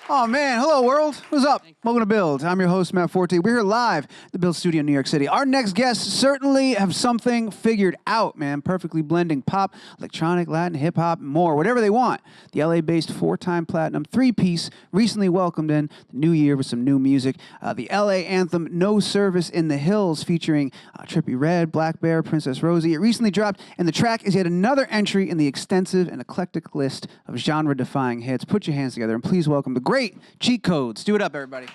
Oh, man. Hello, world. What's up? Welcome to Build. I'm your host, Matt Forte. We're here live at the Build Studio in New York City. Our next guests certainly have something figured out, man. Perfectly blending pop, electronic, Latin, hip-hop, and more, whatever they want. The LA-based 4-time platinum 3-piece recently welcomed in the new year with some new music. The LA anthem, No Service in the Hills, featuring Trippie Redd, Blackbear, PRINCE ROSIE. It recently dropped, and the track is yet another entry in the extensive and eclectic list of genre-defying hits. Put your hands together and please welcome the great Cheat Codes. Do it up, everybody.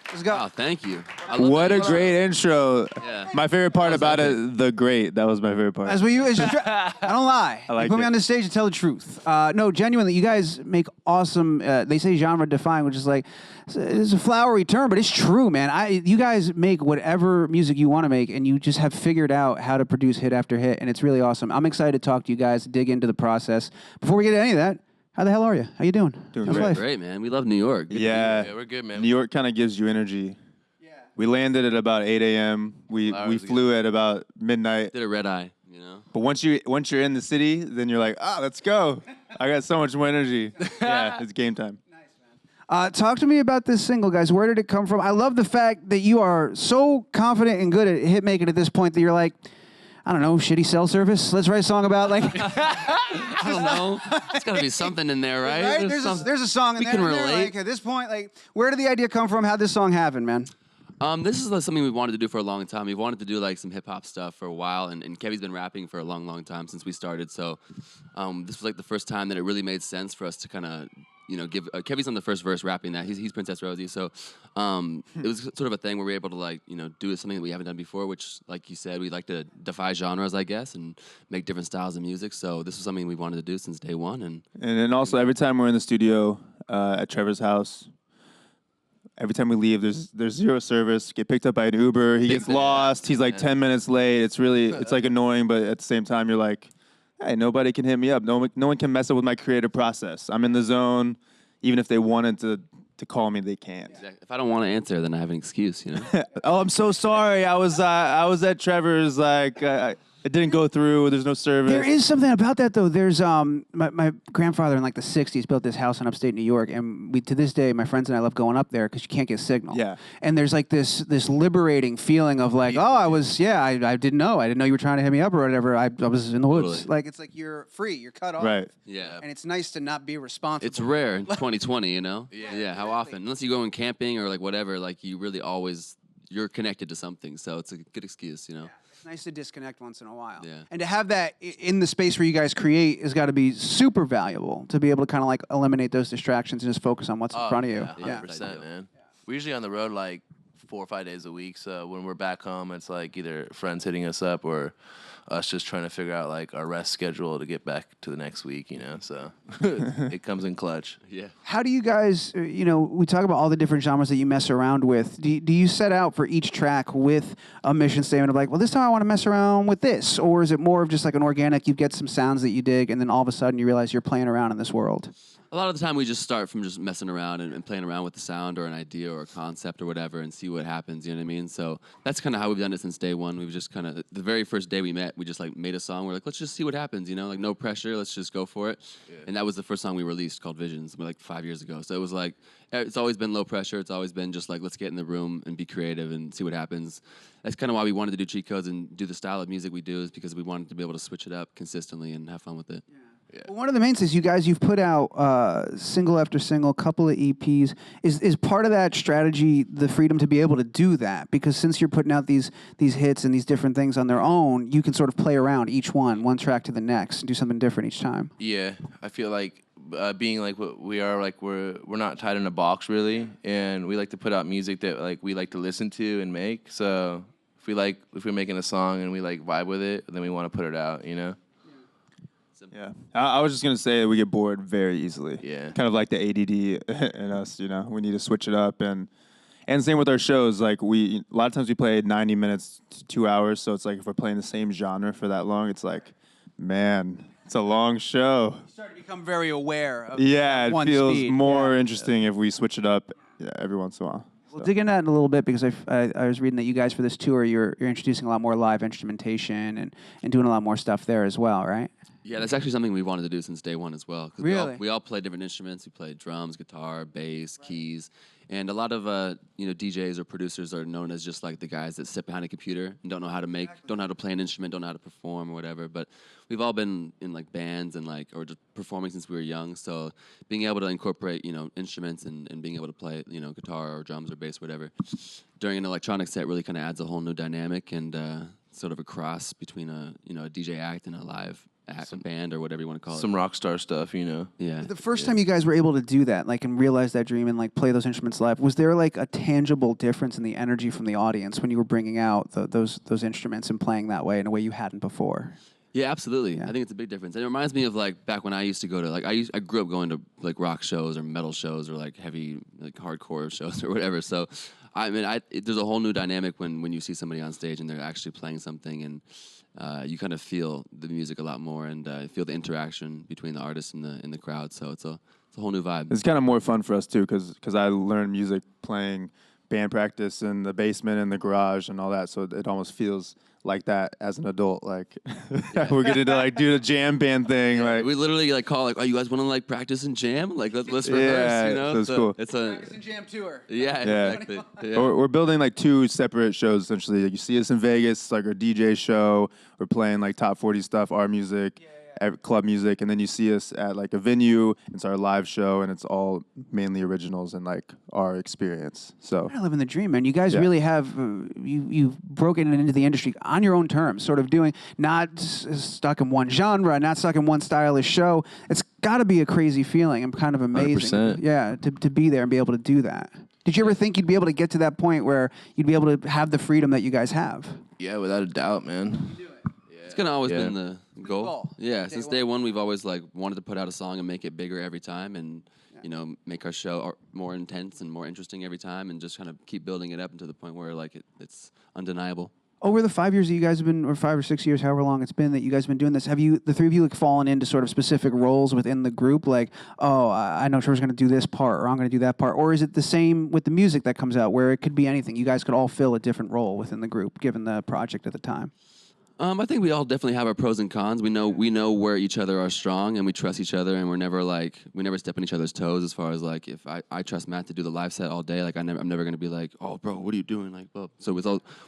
Let's go. Oh, thank you. What a great intro. Yeah. My favorite part about it, the great. That was my favorite part. As we, I don't lie. I like you put me it. on this stage to tell the truth. No, genuinely, you guys make awesome. They say genre-defying, which is like it's a flowery term, but it's true, man. You guys make whatever music you want to make, and you just have figured out how to produce hit after hit, and it's really awesome. I'm excited to talk to you guys, dig into the process. Before we get to any of that, how the hell are you? How you doing? Doing How's great. life? Great, man. We love New York. Good to be Yeah. here. We're good, man. New York kind of gives you energy. Yeah. We landed at about 8 a.m. We flew at about midnight. Did a red eye, you know? But once you're in the city, then you're like, let's go. I got so much more energy. Yeah, it's game time. Talk to me about this single, guys. Where did it come from? I love the fact that you are so confident and good at hit making at this point that you're like, I don't know, shitty cell service. Let's write a song about like. I don't know. There's got to be something in there, right? Right? There's a song in we there. can and they're relate. Like, at this point, like, where did the idea come from? How'd this song happen, man? This is something we wanted to do for a long time. We've wanted to do like some hip hop stuff for a while, and Kevy's been rapping for a long, long time since we started. So this was like the first time that it really made sense for us to kind of, you know, give Kevy's on the first verse rapping that. He's Princess Rosie. So it was sort of a thing where we were able to like, you know, do something that we haven't done before, which, like you said, we like to defy genres, I guess, and make different styles of music. So this was something we wanted to do since day one. And then also every time we're in the studio at Trevor's house, every time we leave, there's zero service. Get picked up by an Uber. He gets lost. He's like 10 minutes late. It's like annoying, but at the same time, you're like, hey, nobody can hit me up. No one can mess up with my creative process. I'm in the zone. Even if they wanted to call me, they can't. exactly. If I don't want to answer, then I have an excuse, you know? Oh, I'm so sorry. I was at Trevor's. Like it didn't go through. There's no service. There is something about that, though. There's my grandfather in like the '60s built this house in upstate New York, and we to this day, my friends and I love going up there because you can't get signal. Yeah. And there's like this liberating feeling of like, I didn't know you were trying to hit me up or whatever. I was in the woods. Totally. Like it's like you're free, you're cut off. Right. Yeah. And it's nice to not be responsible. It's rare in 2020, you know? Yeah, how exactly. often? Unless you go in camping or like whatever, like you really always, you're connected to something. So it's a good excuse, you know? It's nice to disconnect once in a while. Yeah. And to have that in the space where you guys create has got to be super valuable to be able to kind of like eliminate those distractions and just focus on what's in front of you. Yeah, 100%, man. We're usually on the road like 4 or 5 days a week. So when we're back home, it's like either friends hitting us up or us just trying to figure out like our rest schedule to get back to the next week, you know? So it comes in clutch. Yeah. How do you guys, you know, we talk about all the different genres that you mess around with. Do you set out for each track with a mission statement of like, well, this time I want to mess around with this? Or is it more of just like an organic, you get some sounds that you dig, and then all of a sudden you realize you're playing around in this world? A lot of the time we just start from just messing around and playing around with the sound or an idea or a concept or whatever and see what happens, you know what I mean? So that's kind of how we've done it since day one. We've just kind of, the very first day we met, we just like made a song. We're like, let's just see what happens, you know? Like no pressure, let's just go for it. Yeah. And that was the first song we released called Visions, like 5 years ago. So it was like, it's always been low pressure. It's always been just like, let's get in the room and be creative and see what happens. That's kind of why we wanted to do Cheat Codes and do the style of music we do, is because we wanted to be able to switch it up consistently and have fun with it. Yeah. Well, one of the main things, you've put out single after single, couple of EPs. Is part of that strategy the freedom to be able to do that? Because since you're putting out these hits and these different things on their own, you can sort of play around each one track to the next, and do something different each time. Yeah, I feel like being like what we are, like we're not tied in a box really, and we like to put out music that like we like to listen to and make. So if we're making a song and we like vibe with it, then we want to put it out, you know. Yeah, I was just gonna say we get bored very easily. Yeah, kind of like the ADD in us. You know, we need to switch it up, and same with our shows. Like a lot of times we play 90 minutes to 2 hours. So it's like if we're playing the same genre for that long, it's like, man, it's a long show. You start to become very aware of it one feels speed. more interesting if we switch it up every once in a while. We'll dig into that in a little bit because I was reading that you guys for this tour, you're introducing a lot more live instrumentation and doing a lot more stuff there as well, right? Yeah, that's actually something we wanted to do since day one as well. 'Cause Really? We all play different instruments. We play drums, guitar, bass, keys. And a lot of DJs or producers are known as just like the guys that sit behind a computer and don't know how to don't know how to play an instrument, don't know how to perform or whatever. But we've all been in like bands and or just performing since we were young. So being able to incorporate instruments and being able to play guitar or drums or bass, whatever, during an electronic set really kind of adds a whole new dynamic and sort of a cross between a DJ act and a live act, a band or whatever you want to call it. Some rock star stuff, Yeah. The first time you guys were able to do that, like, and realize that dream and like play those instruments live, was there like a tangible difference in the energy from the audience when you were bringing out those instruments and playing that way in a way you hadn't before? Yeah, absolutely. Yeah. I think it's a big difference. And it reminds me of like back when I used to go to I grew up going to like rock shows or metal shows or like heavy like hardcore shows or whatever. So I mean, there's a whole new dynamic when you see somebody on stage and they're actually playing something and you kind of feel the music a lot more and feel the interaction between the artist and the crowd. So it's a whole new vibe. It's kind of more fun for us too, because I learned music playing band practice in the basement and the garage and all that. So it almost feels like that as an adult. Like we're getting to like do the jam band thing. Yeah, like we literally like call like, oh, you guys want to like practice and jam? Like let's rehearse. Yeah, so it's cool. It's a Practice and jam tour. yeah, Yeah. exactly. Yeah. We're building like two separate shows essentially. Like, you see us in Vegas, it's like our DJ show. We're playing like top 40 stuff, our music, club music, and then you see us at like a venue. It's our live show, and it's all mainly originals and like our experience. So I live in the dream, man. You guys Yeah. really have you've broken into the industry on your own terms, sort of doing not stuck in one genre, not stuck in one stylish show. It's got to be a crazy feeling and kind of amazing. 100%. Yeah, to be there and be able to do that. Did you ever think you'd be able to get to that point where you'd be able to have the freedom that you guys have? Yeah, without a doubt, man. It's kind of always Yeah. been the goal. goal. Yeah, since day one, we've always like wanted to put out a song and make it bigger every time, and make our show more intense and more interesting every time, and just kind of keep building it up until the point where like it's undeniable. Over the 5 years that you guys have been, or 5 or 6 years, however long it's been that you guys have been doing this, have you, the three of you, like fallen into sort of specific roles within the group? Like, oh, I know Trevor's going to do this part, or I'm going to do that part. Or is it the same with the music that comes out, where it could be anything? You guys could all fill a different role within the group, given the project at the time. I think we all definitely have our pros and cons. We know where each other are strong, and we trust each other, and we never step on each other's toes. As far as like, if I trust Matt to do the live set all day, like I'm never gonna be like, oh bro, what are you doing? Like, well, so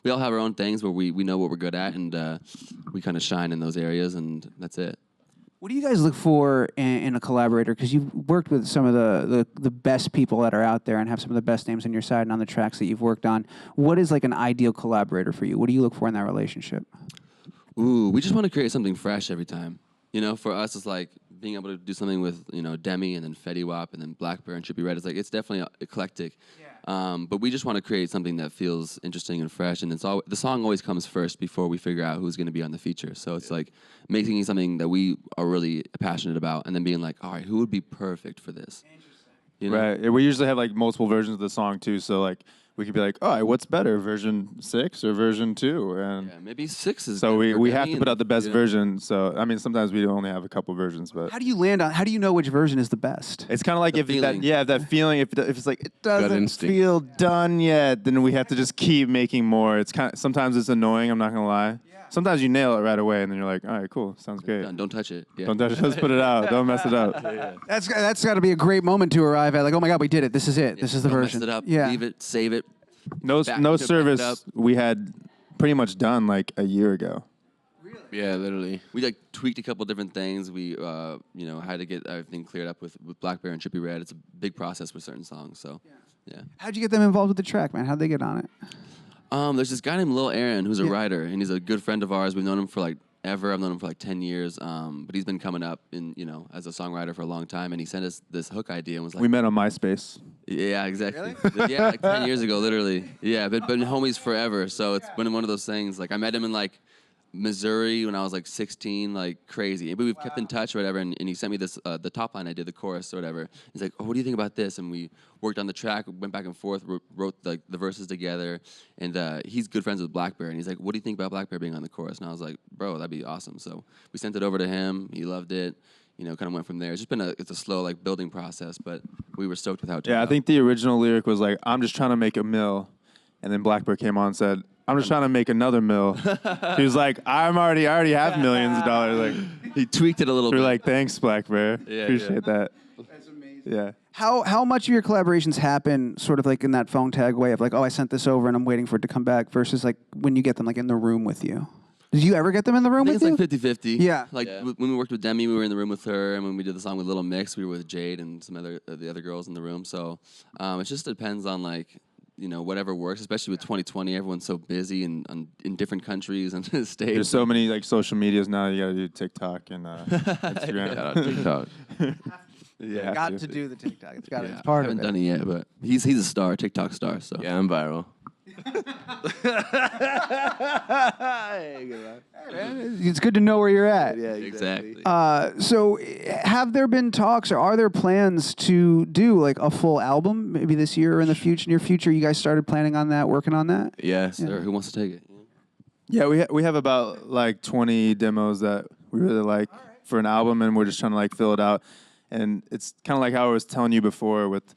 we all have our own things where we know what we're good at, and we kind of shine in those areas, and that's it. What do you guys look for in a collaborator? Because you've worked with some of the best people that are out there and have some of the best names on your side and on the tracks that you've worked on. What is like an ideal collaborator for you? What do you look for in that relationship? Ooh, we just want to create something fresh every time. For us, it's like being able to do something with, Demi and then Fetty Wap and then Blackbear and Trippie Redd. It's definitely eclectic. Yeah. But we just want to create something that feels interesting and fresh. And the song always comes first before we figure out who's going to be on the feature. So it's like making something that we are really passionate about and then being like, all right, who would be perfect for this? Right. Yeah, we usually have like multiple versions of the song too. So like we could be like, all right, what's better, version 6 or version 2? And yeah, maybe 6 is. so good we for have Demi to put out the best yeah. version. So I mean, sometimes we only have a couple versions, but How do you land on? How do you know which version is the best? it's kind of like The if feeling. that feeling. If it's like it doesn't instinct. feel done yet, then we have to just keep making more. It's kind of sometimes it's annoying. I'm not gonna lie. Sometimes you nail it right away, and then you're like, all right, cool, sounds great. Don't touch it. Yeah. Don't touch it. Just put it out. Don't mess it up. That's got to be a great moment to arrive at. Like, oh my God, we did it. This is it. This is the Don't version. Mess it up. Yeah. Leave it. Save it. No Back- no back it service up. we had pretty much done like a year ago. Yeah, literally. We like tweaked a couple different things. We had to get everything cleared up with Blackbear and Trippie Redd. It's a big process with certain songs. So yeah. How'd you get them involved with the track, man? How'd they get on it? There's this guy named Lil Aaron who's a Yeah. writer, and he's a good friend of ours. We've known him for like ever. I've known him for like 10 years. But he's been coming up as a songwriter for a long time, and he sent us this hook idea and was like, We met on MySpace. yeah, exactly. Yeah, like 10 years ago, literally. Yeah, but been homies forever. So it's been one of those things. Like I met him in like Missouri when I was like 16, like crazy. But we've kept in touch or whatever, and he sent me this, the top line I did, the chorus or whatever. He's like, oh, what do you think about this? And we worked on the track, went back and forth, wrote like the verses together, and he's good friends with Blackbear, and he's like, what do you think about Blackbear being on the chorus? And I was like, bro, that'd be awesome. So we sent it over to him. He loved it. Kind of went from there. It's just been it's a slow like building process, but we were stoked with how it turned Yeah, I out. think the original lyric was like, I'm just trying to make a mill. And then Blackbear came on and said, I'm just trying to make another mill. He was like, I already have millions of dollars. Like, He tweaked it a little we're bit. like, thanks, Blackbear. Yeah, Appreciate that. That's amazing. Yeah. How much of your collaborations happen sort of like in that phone tag way of like, oh, I sent this over and I'm waiting for it to come back versus like when you get them like in the room with you? Did you ever get them in the room I with think you? it's like 50-50. Yeah. Like when we worked with Demi, we were in the room with her, and when we did the song with Little Mix, we were with Jade and some other the other girls in the room. So it just depends on like whatever works. Especially with 2020, everyone's so busy and in different countries and states. There's so many like social medias now. You got to do TikTok and Instagram. Shout out TikTok. Yeah, Got to do the TikTok. It's got Yeah, it's part I of haven't it. done it yet, but he's a star, TikTok star. So Yeah, I'm viral. It's good to know where you're at. exactly. So have there been talks or are there plans to do like a full album maybe this year or in the near future? You guys started planning on that, working on that? Yes. Sir, who wants to take it? Yeah, we have about like 20 demos that we really like for an album, and we're just trying to like fill it out. And it's kind of like how I was telling you before with,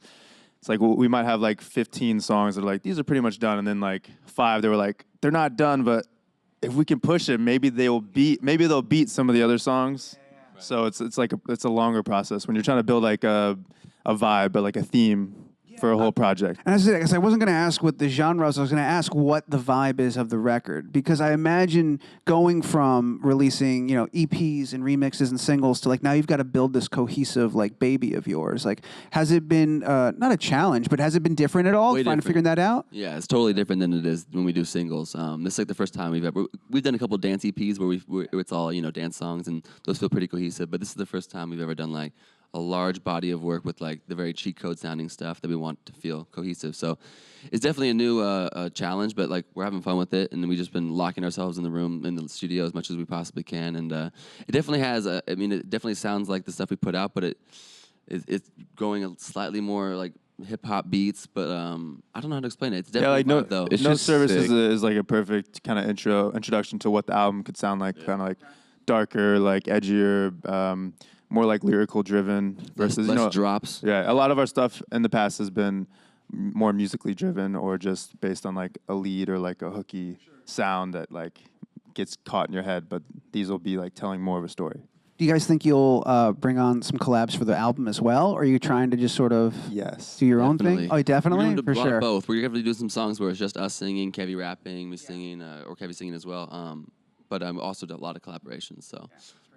it's like we might have like 15 songs that are like, these are pretty much done. And then like 5, they were like, they're not done, but if we can push it, maybe they'll beat some of the other songs. Right. So it's like it's a longer process when you're trying to build like a vibe, but like a theme for a whole project. And I wasn't going to ask what the genre was. I was going to ask what the vibe is of the record, because I imagine going from releasing, EPs and remixes and singles to like now you've got to build this cohesive like baby of yours. Like, has it been not a challenge, but has it been different at all? Way Figuring different. that out? Yeah, it's totally different than it is when we do singles. This is like the first time we've done a couple dance EPs where it's all dance songs, and those feel pretty cohesive. But this is the first time we've ever done like a large body of work with like the very cheat code sounding stuff that we want to feel cohesive. So it's definitely a new challenge, but like we're having fun with it, and we've just been locking ourselves in the room in the studio as much as we possibly can. And it definitely has. It definitely sounds like the stuff we put out, but it's going a slightly more like hip hop beats. But I don't know how to explain it. It's definitely no, though. It's No just Service sick. is like a perfect kind of introduction to what the album could sound like, kind of like darker, like edgier, more like lyrical driven versus less drops. Yeah, a lot of our stuff in the past has been more musically driven or just based on like a lead or like a hooky sound that like gets caught in your head. But these will be like telling more of a story. Do you guys think you'll bring on some collabs for the album as well, or are you trying to just sort of do your own thing? Oh, definitely, We're for doing sure. both. We're going to do some songs where it's just us singing, Kevy rapping, me singing, or Kevy singing as well. But also did a lot of collaborations. So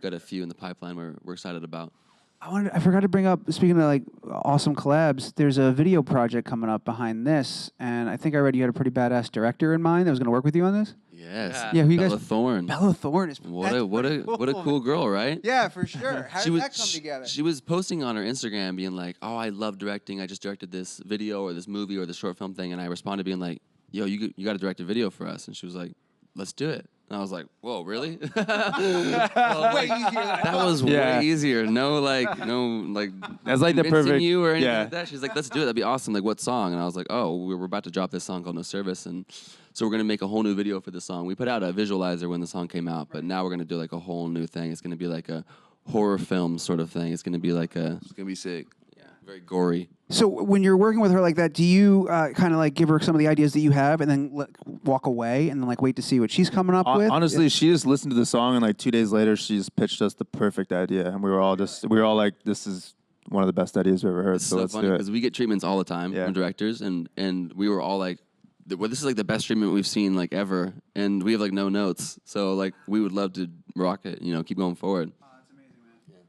got a few in the pipeline we're excited about. I forgot to bring up, speaking of like awesome collabs, there's a video project coming up behind this, and I think I read you had a pretty badass director in mind that was going to work with you on this. Yes. Yeah, who you Bella guys? Thorne. Bella Thorne is What a cool girl, right? Yeah, for sure. How did that come she, together? She was posting on her Instagram being like, "Oh, I love directing. I just directed this video or this movie or this short film thing," and I responded being like, "Yo, you got to direct a video for us," and she was like, "Let's do it." And I was like, "Whoa, really?" Way easier than I That was Yeah. way easier. No, like That's like the convincing perfect you or anything yeah. like that. She's like, "Let's do it. That'd be awesome." Like, what song? And I was like, "Oh, we're about to drop this song called No Service, and so we're gonna make a whole new video for the song." We put out a visualizer when the song came out, but now we're gonna do like a whole new thing. It's gonna be like a horror film sort of thing. It's gonna be like It's gonna be sick. very gory. So when you're working with her like that, do you kind of like give her some of the ideas that you have and then walk away and then like wait to see what she's coming up with? Honestly, she just listened to the song, and like 2 days later, she just pitched us the perfect idea, and we were all like, "This is one of the best ideas we've ever heard." It's So so let's funny do it. because we get treatments all the time from directors, and we were all like, "Well, this is like the best treatment we've seen like ever," and we have like no notes, so like we would love to rock it, keep going forward.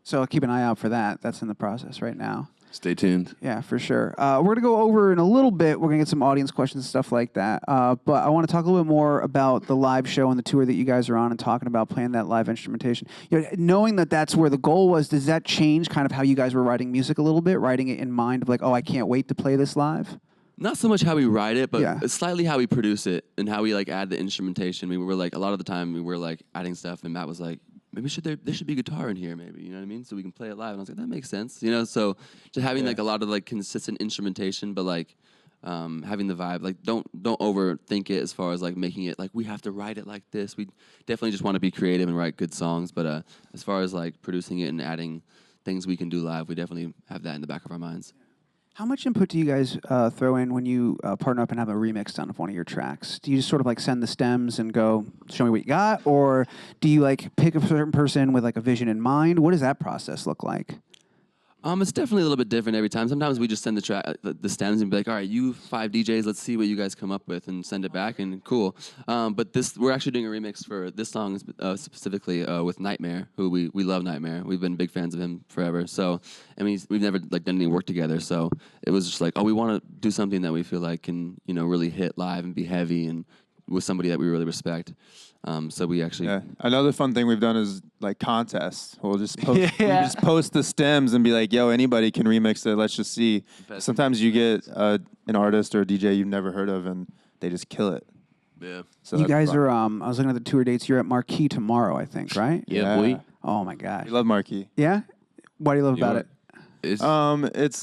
So keep an eye out for that. That's in the process right now. Stay tuned. Yeah, for sure. We're going to go over in a little bit. We're going to get some audience questions and stuff like that. But I want to talk a little bit more about the live show and the tour that you guys are on and talking about playing that live instrumentation. Knowing that that's where the goal was, does that change kind of how you guys were writing music a little bit, writing it in mind of like, oh, I can't wait to play this live? Not so much how we write it, but Yeah. slightly how we produce it and how we like add the instrumentation. We were like a lot of the time we were like adding stuff, and Matt was like, "Maybe there should be guitar in here, maybe, you know what I mean? So we can play it live." And I was like, "That makes sense," So just having like a lot of like consistent instrumentation, but like having the vibe. Like don't overthink it as far as like making it like we have to write it like this. We definitely just want to be creative and write good songs, but as far as like producing it and adding things we can do live, we definitely have that in the back of our minds. How much input do you guys throw in when you partner up and have a remix done of one of your tracks? Do you just sort of like send the stems and go, show me what you got? Or do you like pick a certain person with like a vision in mind? What does that process look like? It's definitely a little bit different every time. Sometimes we just send the stems and be like, all right, you 5 DJs, let's see what you guys come up with and send it back, and cool. But we're actually doing a remix for this song specifically with Nightmare, who we love Nightmare. We've been big fans of him forever. So, I mean, we've never like done any work together. So it was just like, oh, we want to do something that we feel like can, really hit live and be heavy and with somebody that we really respect. So we actually... Yeah. Another fun thing we've done is like contests. We'll just post, we just post the stems and be like, yo, anybody can remix it. Let's just see. Sometimes you get an artist or a DJ you've never heard of and they just kill it. Yeah. So you guys are, I was looking at the tour dates. You're at Marquee tomorrow, I think, right? Yeah, boy. Oh, my gosh. We love Marquee. Yeah? What do you love about it? It's It's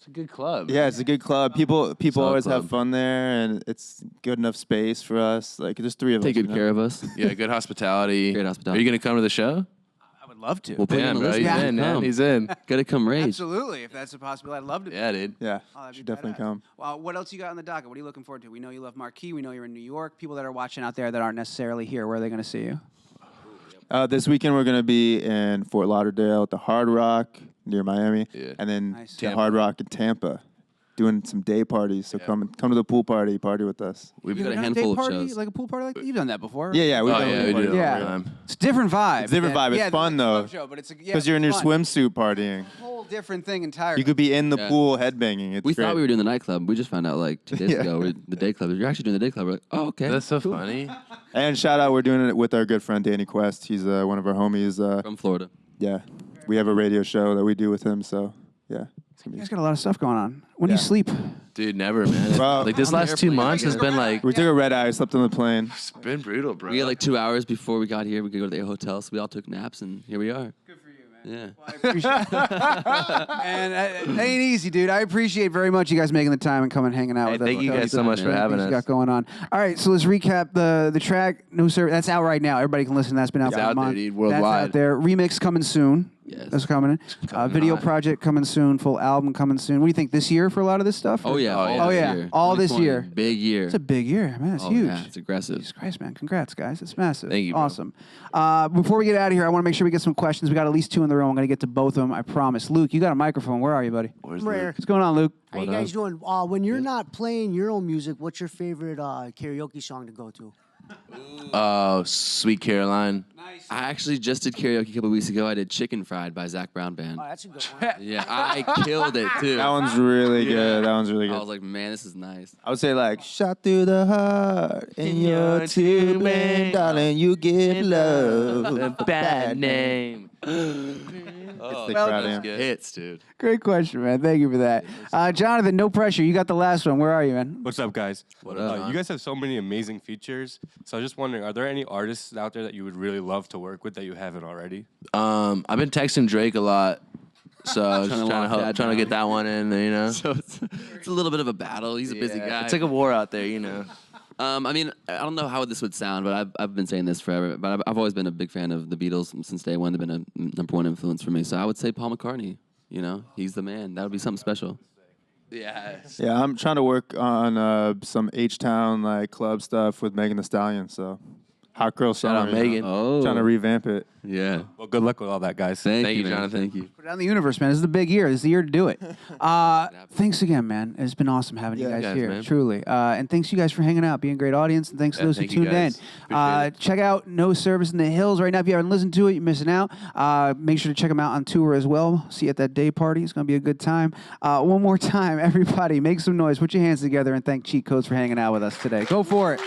a good club. yeah, it's a good club. People always club. have fun there, and it's good enough space for us. Like there's 3 of us. Take good care of us. Yeah, good hospitality. Great hospitality. Are you gonna come to the show? I would love to. We'll put you on the bro, list. he's Yeah. in, man. Come. He's in. Gotta come rage. Absolutely. If that's a possibility, I'd love to. Yeah, dude. Yeah, Oh, that'd be should definitely badass. come. Well, what else you got on the docket? What are you looking forward to? We know you love Marquee. We know you're in New York. People that are watching out there that aren't necessarily here, where are they going to see you? This weekend we're gonna be in Fort Lauderdale at the Hard Rock near Miami, Yeah. and then Nice. the Hard Rock in Tampa, doing some day parties. So come to the pool party with us. We've You got a ever done handful day of party, shows. like a pool party like that? You've done that before. Yeah, we've Oh, done yeah, day we do parties. it all Yeah. the time. It's a different vibe. It's a different vibe. It's yeah, fun, like a though. club show, but it's Because you're in your fun. swimsuit partying. Whole different thing entirely. You could be in the Yeah. pool headbanging. It's We great. thought we were doing the nightclub. We just found out like 2 days Yeah. ago. The day club. You're actually doing the day club. We're like, oh, okay. That's so funny. And shout out, we're doing it with our good friend Danny Quest. He's one of our homies. From Florida. Yeah, we have a radio show that we do with him. So yeah, it's gonna You be. guys got a lot of stuff going on. When do you Yeah. sleep? Dude, never, man. Bro, Like this on the last 2 airplane, months I has get been like, We took a red eye, slept on the plane. it's been brutal, bro. We had like 2 hours before we got here. We could go to the hotel, so we all took naps, and here we are. Good for you, man. Yeah. I appreciate And it ain't easy, dude. I appreciate very much you guys making the time and coming hanging out Hey, with us. thank you Tell guys us so much for man. having things you us. got going on. All right, so let's recap the track. No Sir, that's out right now. Everybody can listen. That's been out for It's a out there, month. dude, That's worldwide. out there. Remix coming soon. Yes. That's coming. coming Video hot. project coming soon. Full album coming soon. What do you think this year for a lot of this stuff? Oh yeah. Oh, yeah. Oh, this yeah. year. All this 2020, year. Big year. It's a big year, man. It's Oh, huge. yeah, it's aggressive. Jesus Christ, man. Congrats, guys. It's massive. Thank you, bro. Awesome. Before we get out of here, I want to make sure we get some questions. We got at least 2 in the room. I'm going to get to both of them. I promise. Luke, you got a microphone. Where are you, buddy? Where's Rare. Luke? What's going on, Luke? How you What guys up? doing? When you're not playing your own music, what's your favorite karaoke song to go to? Oh, Sweet Caroline. Nice. I actually just did karaoke a couple weeks ago. I did Chicken Fried by Zach Brown Band. Oh, that's a good one. Yeah, I killed it too. That one's really good. That one's really I good. was like, man, this is nice. I would say like, shot through the heart in your tube, and darling, you give love a bad name. Oh, the that crowd was in. good. Hits, dude. Great question, man. Thank you for that. Jonathan, no pressure. You got the last one. Where are you, man? What's up, guys? What up, You guys have so many amazing features. So I was just wondering, are there any artists out there that you would really love to work with that you haven't already? I've been texting Drake a lot, so I was Trying to just lock that trying to get down. that one in, you know. So it's a little bit of a battle. He's a busy guy. It's like a war out there, you know. I mean, I don't know how this would sound, but I've been saying this forever. But I've always been a big fan of the Beatles since day one. They've been a #1 influence for me. So I would say Paul McCartney. You know, he's the man. That would be something special. Yeah. Yeah, I'm trying to work on some H-Town like club stuff with Megan Thee Stallion. So, Hot Girl Shout out Summer. you know? Megan. Oh, Trying to revamp it. yeah. Well, good luck with all that, guys. Thank you, you, man. Jonathan. Thank you. Put it out in the universe, man. This is the big year. This is the year to do it. Thanks again, man. It's been awesome having you Yeah, guys guys, here, man. truly. And thanks you guys for hanging out, being a great audience. And thanks to Yeah, those who thank you tuned in. guys. Appreciate it. Check out No Service in the Hills right now. If you haven't listened to it, you're missing out. Make sure to check them out on tour as well. See you at that day party. It's going to be a good time. One more time, everybody, make some noise. Put your hands together and thank Cheat Codes for hanging out with us today. Go for it.